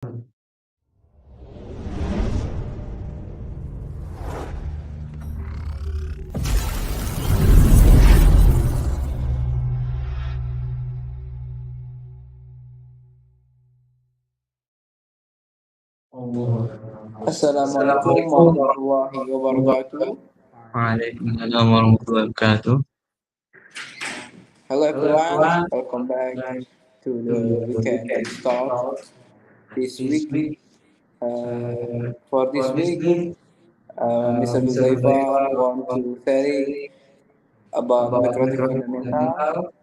Assalamualaikum Assalamualaikum. warahmatullahi wabarakatuh. Waalaikumsalam warahmatullahi wabarakatuh. Hello Hello everyone, everyone. welcome back Back to to the the weekend weekend talk. talk This this week, week. for this For this week, week, Mr. Mr. Huzaifa Huzaifa want want to to sharing sharing about about MikroTik MikroTik fundamental. fundamental.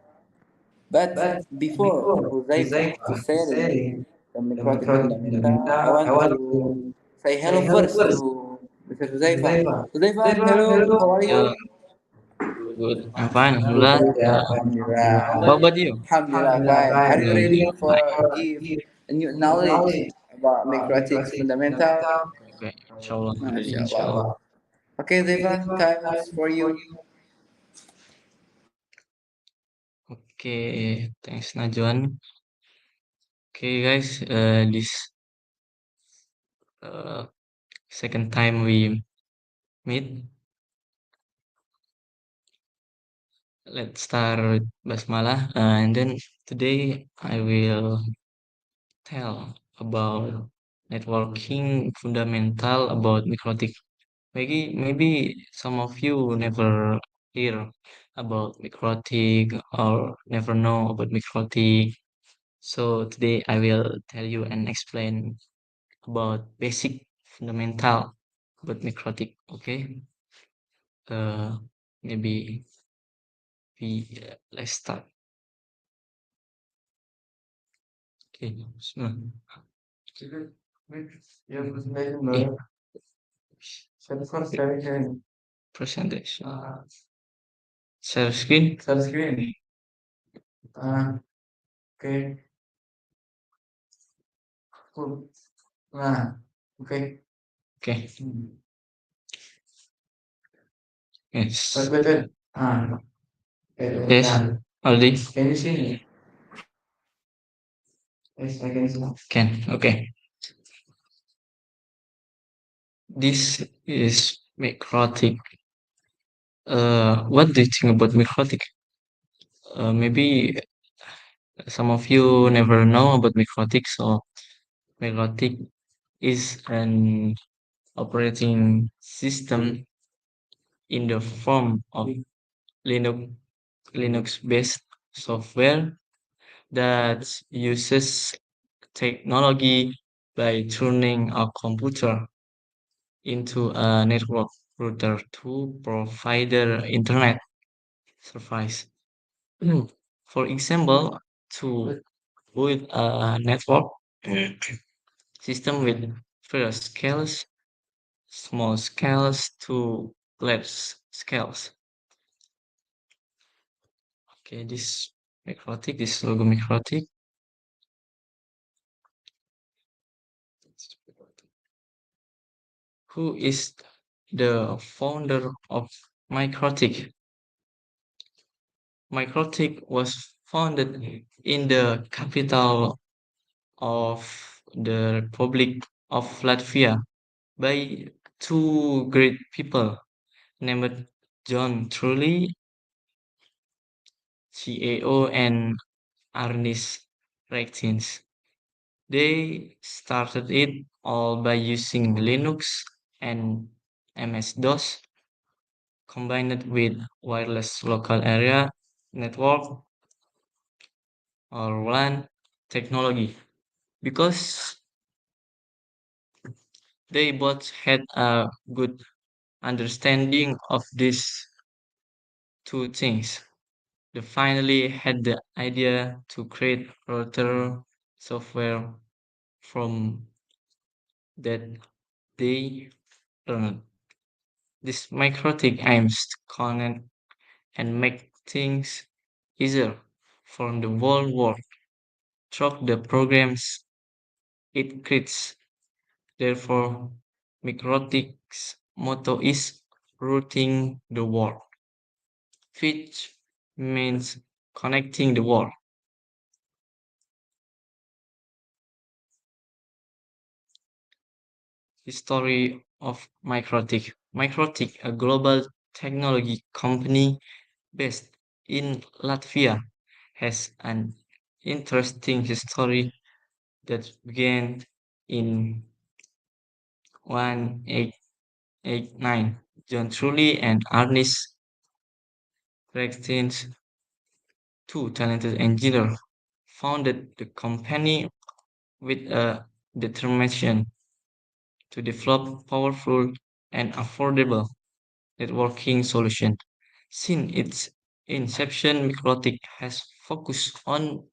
But But before before Huzaifa to Huzaifa to sharing sharing the the MikroTik MikroTik fundamental, I fundamental, I want want to to say hello say hello first first to Mr. to Huzaifa. Huzaifa. Huzaifa, Huzaifa, hello, hello. how are Yeah, you? good. I'm fine, Good, Alhamdulillah. good, yeah, What Alhamdulillah. about you? Alhamdulillah, Alhamdulillah, fine. Are fine. you Good. ready for Like, give a new new knowledge knowledge about about MikroTik MikroTik fundamental? fundamental. Okay, inshallah, ready, MashaAllah. inshallah. Okay, Okay, Zeva, Deva, times time for for you. you. Okay, thanks Najwan. Okay, guys, this uh, second time we meet. Let's start with basmalah, and then today I will tell about networking fundamental about MikroTik. Maybe some of you never hear about MikroTik or never know about MikroTik. So today I will tell you and explain about basic fundamental about MikroTik. Okay. Uh, Maybe let's start. Okay. So, eh, presentation. Share screen. Share screen. Okay. Cool. Okay. Okay. Yes. Wait. Yes. Aldi. Can you see me? Yes, I can see. Can. Okay. This is MikroTik. What do you think about MikroTik? Maybe some of you never know about MikroTik. So MikroTik is an operating system in the form of Linux Linux-based software that uses technology by turning a computer into a network router to provide the internet service. For example, to build a network system with various scales, small scales to large scales. Okay, this MikroTik, this logo MikroTik. Who is the founder of MikroTik? MikroTik was founded in the capital of the Republic of Latvia by two great people named John Truly, CAO, and Arnis Rechtins. They started it all by using Linux and MS-DOS combined with wireless local area network or WLAN technology because they both had a good understanding of these two things. They finally had the idea to create router software from that they learned. This MikroTik aims to connect and make things easier for the whole world through the programs it creates. Therefore, MikroTik's motto is routing the world, which means connecting the world. History of MikroTik. MikroTik, a global technology company based in Latvia, has an interesting history that began in 1889. John Trulli and Ernest Rextins, two talented engineers, founded the company with a determination to develop powerful and affordable networking solution. Since its inception, MikroTik has focused on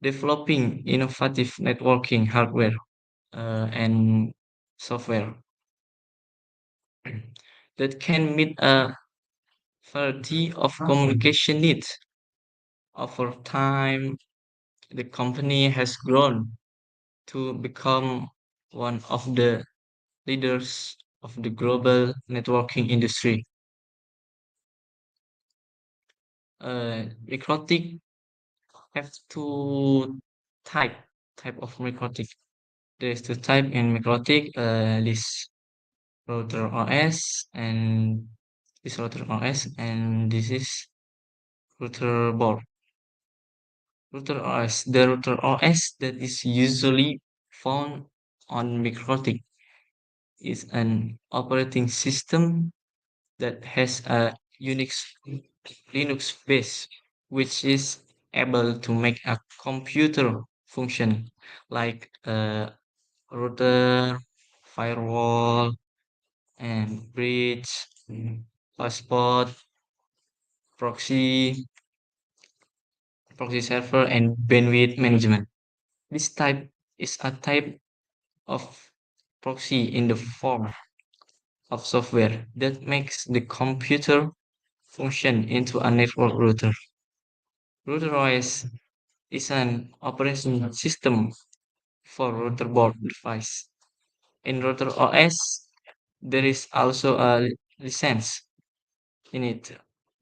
developing innovative networking hardware and software that can meet a variety of communication needs. Over time, the company has grown to become one of the leaders of the global networking industry. MikroTik have two type type of MikroTik. There is two type in MikroTik. This router OS and this router OS and this is router board. Router OS. The router OS that is usually found on MikroTik is an operating system that has a Unix Linux base, which is able to make a computer function like a router, firewall, and bridge, passport, proxy, proxy server, and bandwidth management. This type is a type of proxy in the form of software that makes the computer function into a network router. Router OS is an operating system for router board device. In router OS, there is also a license in it,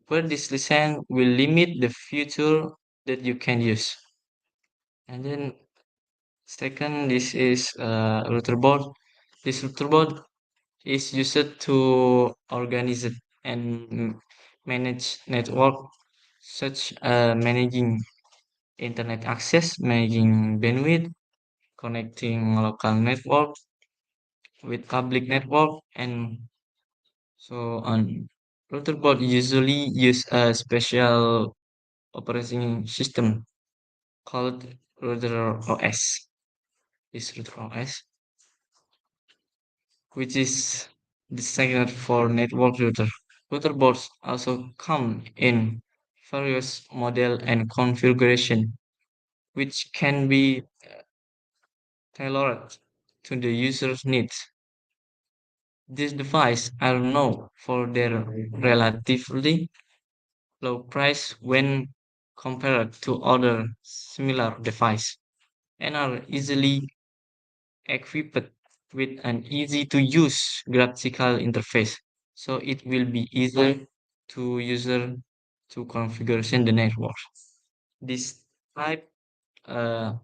where this license will limit the feature that you can use. And then second, this is router board. This router board is used to organize and manage network, such managing internet access, managing bandwidth, connecting local network with public network, and so on. Router board usually use a special operating system called router OS. This router OS, which is designed for network router. Router boards also come in various model and configuration, which can be tailored to the user's needs. These devices are known for their relatively low price when compared to other similar devices and are easily equipped with an easy to use graphical interface. So it will be easier to user to configuration the network. This type uh,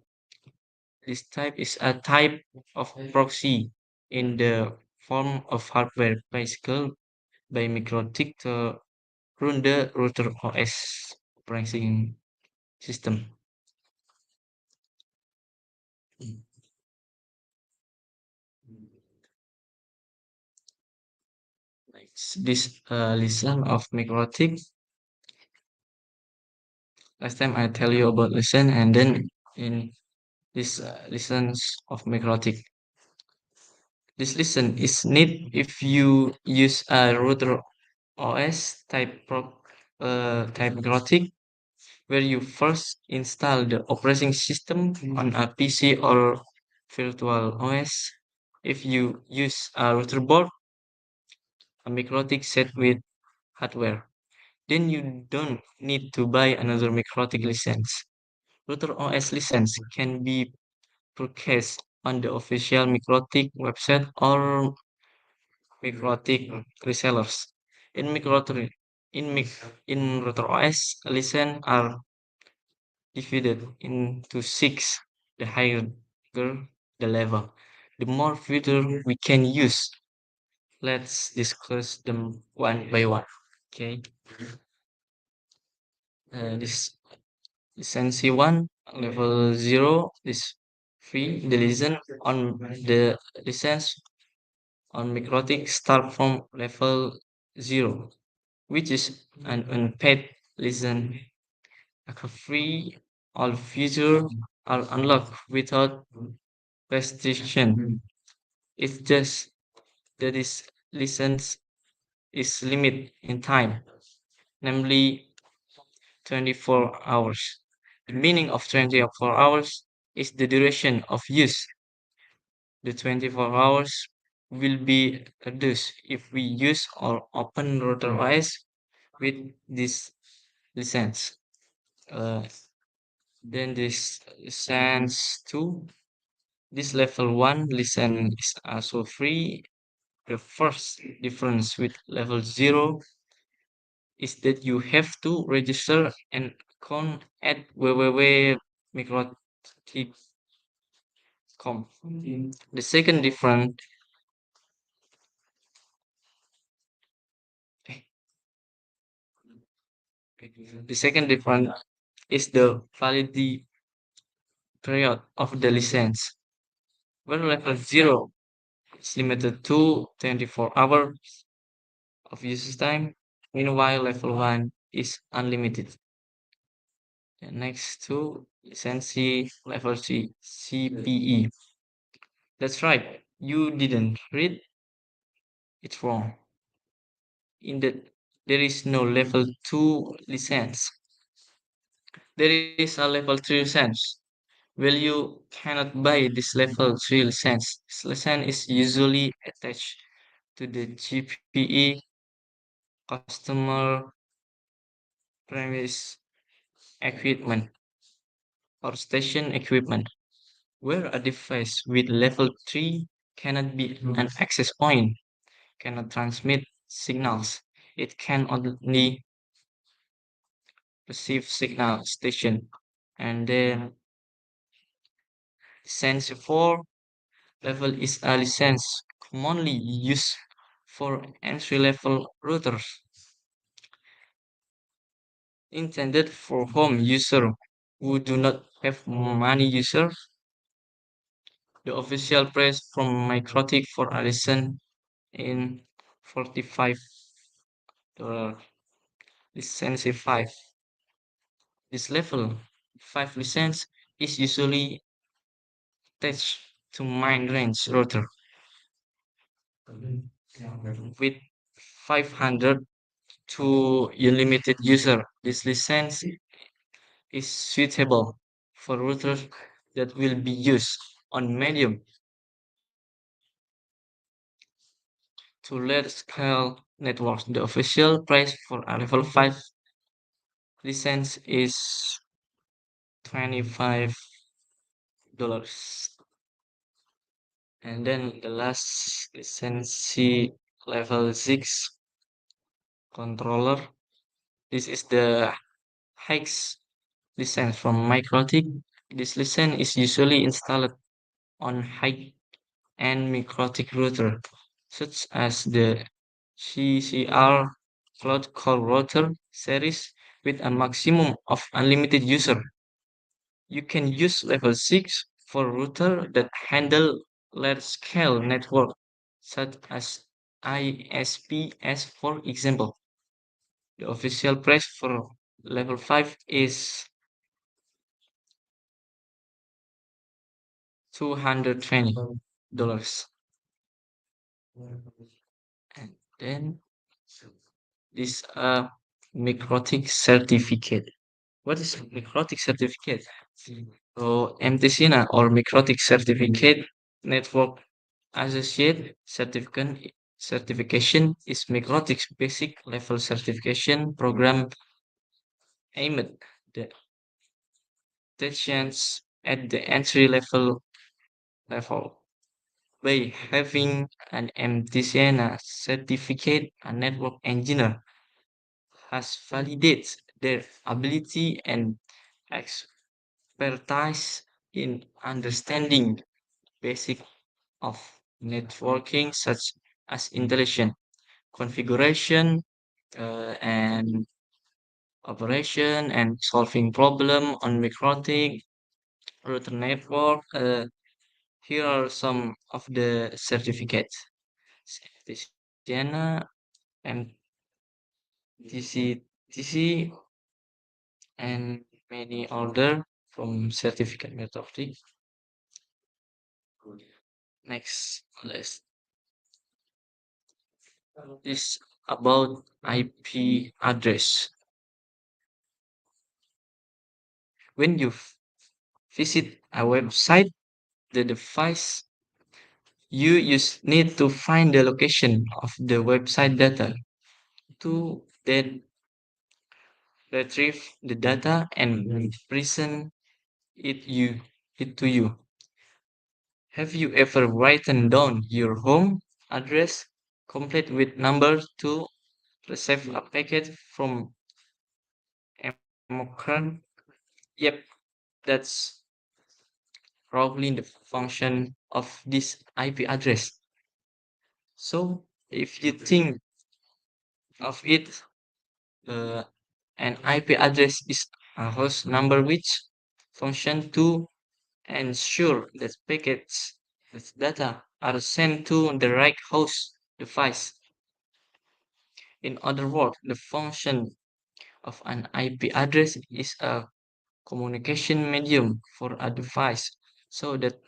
this type is a type of proxy in the form of hardware bicycle by MikroTik to run the router OS operating system. Like this lesson of MikroTik. Last time I tell you about lesson, and then in this lessons of MikroTik. This lesson is neat if you use a router OS type MikroTik, where you first install the operating system on a PC or virtual OS. If you use a router board, a MikroTik set with hardware, then you don't need to buy another MikroTik license. Router OS license can be purchased on the official MikroTik website or MikroTik resellers. In MikroTik, in Router OS, license are divided into six. The higher the level, the more features we can use. Let's discuss them one by one. Okay. This license 1, level 0 is free. The license on the license on MikroTik start from level 0, which is an unpaid license. Like a free, all features are unlocked without restriction. It's just that this license is limited in time, namely 24 hours. The meaning of 24 hours is the duration of use. The 24 hours will be reduced if we use our open router OS with this license. Uh, then this license 2, this level 1 license is also free. The first difference with level 0 is that you have to register an account at www.mikrotik.com. The second difference the second difference is the validity period of the license, where level 0 is limited to 24 hours of usage time, meanwhile level 1 is unlimited. The next two, license level C, CPE. That's right, you didn't read it wrong. In that there is no level 2 license. There is a level 3 license. Well, you cannot buy this level 3 license. This license is usually attached to the GPE customer premise equipment or station equipment, where a device with level 3 cannot be an access point, cannot transmit signals. It can only receive signal station. And then license 4 level is a license commonly used for entry-level routers intended for home users who do not have money users. The official price from MikroTik for a license in $45. License 5. This level 5 license is usually attached to mine range router with 500 to unlimited user. This license is suitable for routers that will be used on medium to large scale networks. The official price for a level 5 license is $25. And then the last license level 6 controller. This is the highest license from MikroTik. This license is usually installed on high-end MikroTik router, such as the CCR Cloud Core Router series with a maximum of unlimited user. You can use level 6 for router that handle large-scale network, such as ISPs, for example. The official price for level 5 is $220. And then this MikroTik certificate. What is MikroTik certificate? So MTCNA or MikroTik certificate network associate certification is MikroTik's basic level certification program aimed at technicians at the entry level. By having an MTCNA certificate, a network engineer has validated their ability and expertise in understanding basic of networking, such as intelligent configuration and operation and solving problem on MikroTik router network. Here are some of the certificates: Certificana, MTC, and many other from certificate MikroTik. Next list is about IP address. When you visit a website, the device you need to find the location of the website data to then retrieve the data and present it to you. Have you ever written down your home address complete with numbers to receive a packet from Amazon? Yep, that's probably the function of this IP address. So if you think of it, uh, an IP address is a host number which function to ensure that packets with data are sent to the right host device. In other words, the function of an IP address is a communication medium for a device so that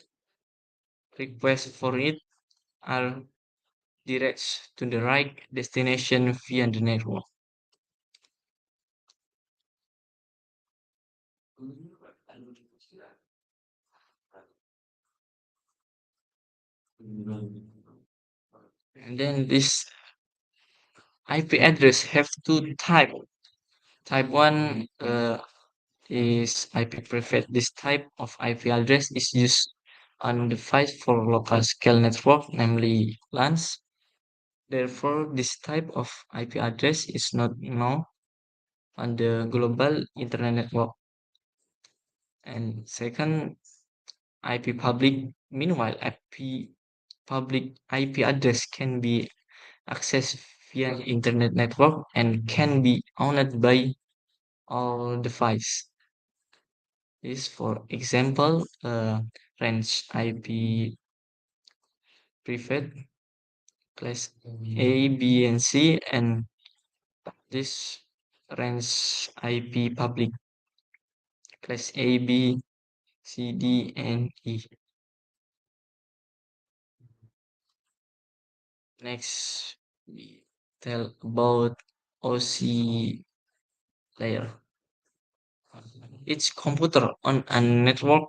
requests for it are directs to the right destination via the network. And then this IP address have two type. Type one is IP private. This type of IP address is used on device for local scale network, namely LANs. Therefore, this type of IP address is not known on the global internet network. And second, IP public. Meanwhile, public IP address can be accessed via internet network and can be owned by all device. This, for example, range IP private class A, B, and C, and this range IP public class A, B, C, D, and E. Next, we tell about OC layer. Each computer on a network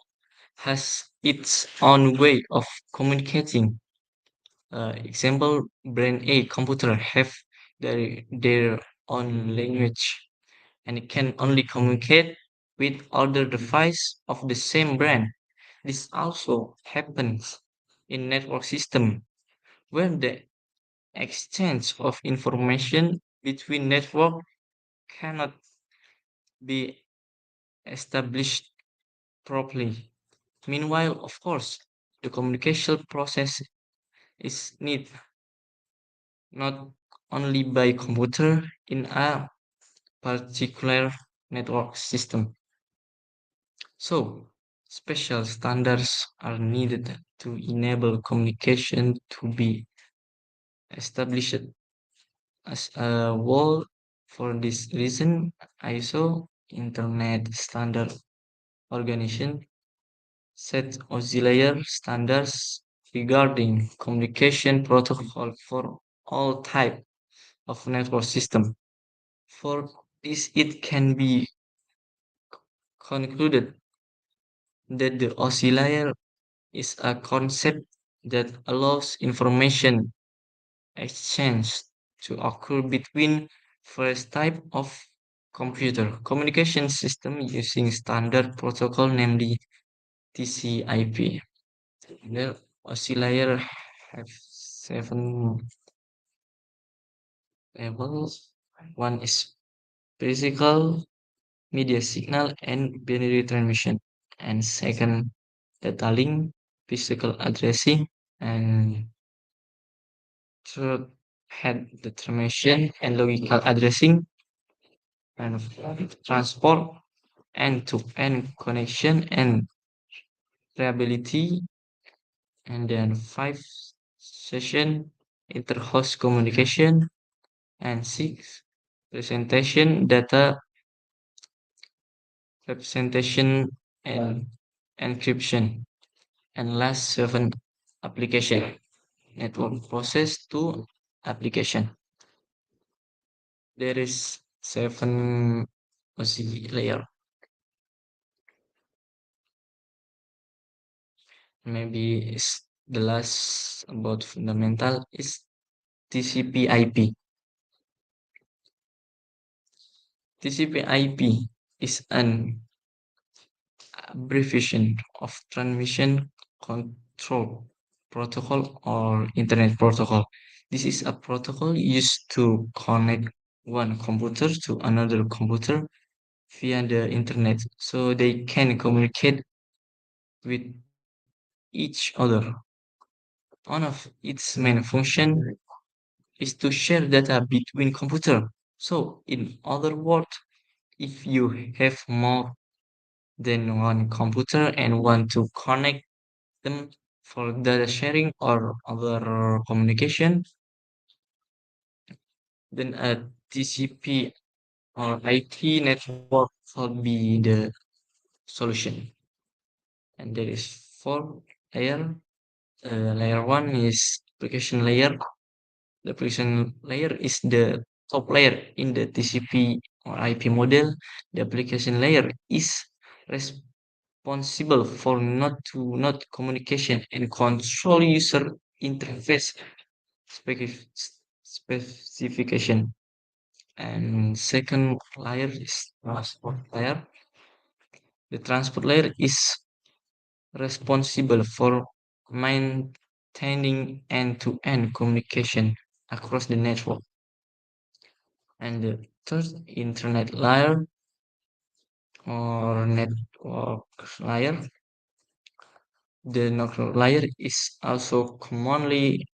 has its own way of communicating. Example, brain A computer have their own language and it can only communicate with other device of the same brand. This also happens in network system where the exchange of information between network cannot be established properly. Meanwhile, of course, the communication process is need not only by computer in a particular network system. So, special standards are needed to enable communication to be established as a whole. For this reason, ISO Internet Standard Organization set auxiliary standards regarding communication protocol for all type of network system. For this, it can be concluded that the oscillator is a concept that allows information exchange to occur between first type of computer communication system using standard protocol, namely TCP/IP. The oscillator have seven levels. One is physical, media signal, and binary transmission. And second, data link, physical addressing, and third head determination and logical addressing, and transport end-to-end connection and reliability, and then five session inter-host communication, and six presentation data representation and encryption, and last seven application network process to application. There is seven OC layer. Maybe is the last about fundamental is TCP/IP. TCP/IP is an abbreviation of transmission control protocol or internet protocol. This is a protocol used to connect one computer to another computer via the internet so they can communicate with each other. One of its main function is to share data between computers. So in other words, if you have more than one computer and want to connect them for data sharing or other communication, then a TCP or IP network will be the solution. And there is four layer. Layer one is application layer. The application layer is the top layer in the TCP or IP model. The application layer is responsible for node to node communication and control user interface specification. And second layer is transport layer. The transport layer is responsible for maintaining end-to-end communication across the network. And the third internet layer or network layer, the network layer is also commonly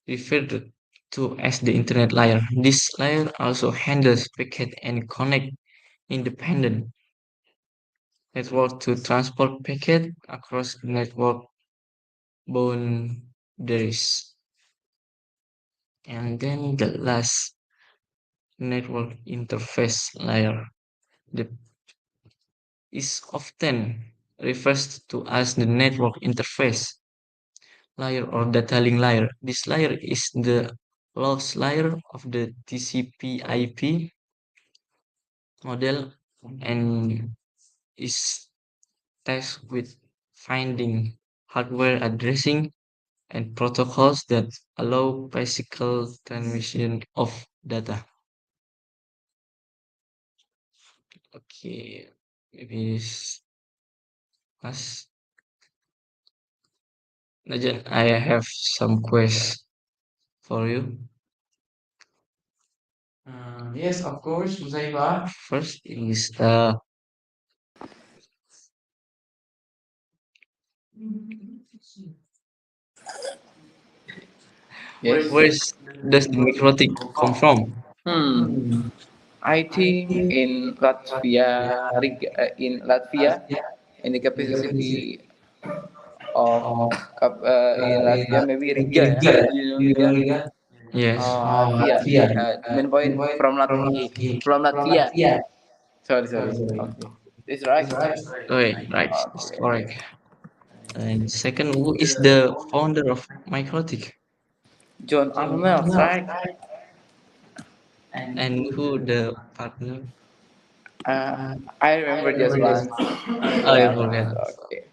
referred to as the internet layer. This layer also handles packet and connect independent network to transport packet across network boundaries. And then the last network interface layer the, is often refers to as the network interface layer or data link layer. This layer is the last layer of the TCP/IP model and is tasked with finding hardware addressing and protocols that allow physical transmission of data. Okay, maybe as Najan, I have some questions for you. Yes, of course, Musaiba. First is Yes. where is does the MikroTik come from? Hmm. I think in Latvia, in Latvia, in the capacity of in Latvia, maybe Riga, yeah. You know Riga? Yes. Latvia. Main point from Latvia. Sorry. Okay, it's right. Okay, right. It's Okay. correct. And second, who is the founder of MikroTik? John Arnold, right? And who the partner? Uh, I remember just one. Oh, you Yeah. forget. Okay.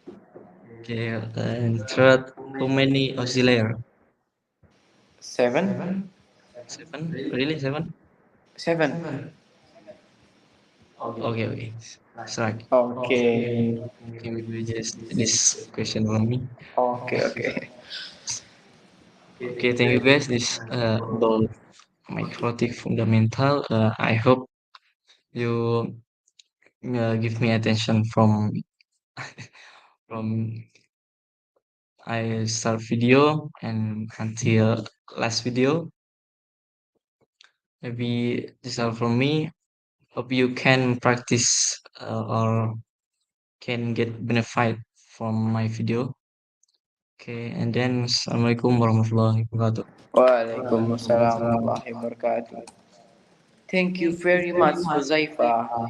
Okay, and third, how many oscillator? Seven. Seven? Really, seven? Seven. Okay. That's right. Okay. Okay, maybe just this question for me. Okay. Okay, thank you guys. This about MikroTik fundamental. I hope you give me attention from I start video and until last video. Maybe this all from me. Hope you can practice or can get benefit from my video. Okay, and then Assalamualaikum warahmatullahi wabarakatuh. Waalaikumsalam warahmatullahi wabarakatuh. Thank you very much, Huzaifa.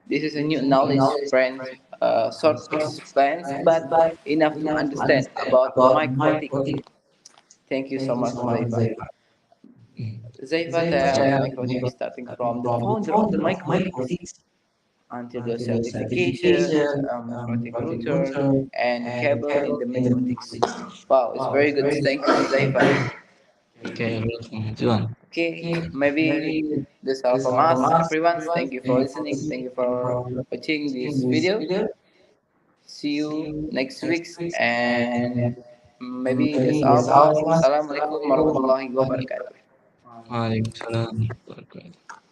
This is a new knowledge, friends. Short explains, but enough to understand about MikroTik. Thank you so much, Huzaifa. Huzaifa tells MikroTik starting from the founder of the MikroTik until the certifications, MikroTik router, and cable in the MikroTiks. Wow, it's very good. Thank you, Huzaifa. Okay, welcome everyone. Okay, maybe that's all from us, everyone. Thank you for listening. Thank you for watching this video. See you next week, and maybe that's all from us. Assalamualaikum warahmatullahi wabarakatuh. Waalaikumsalam warahmatullahi wabarakatuh.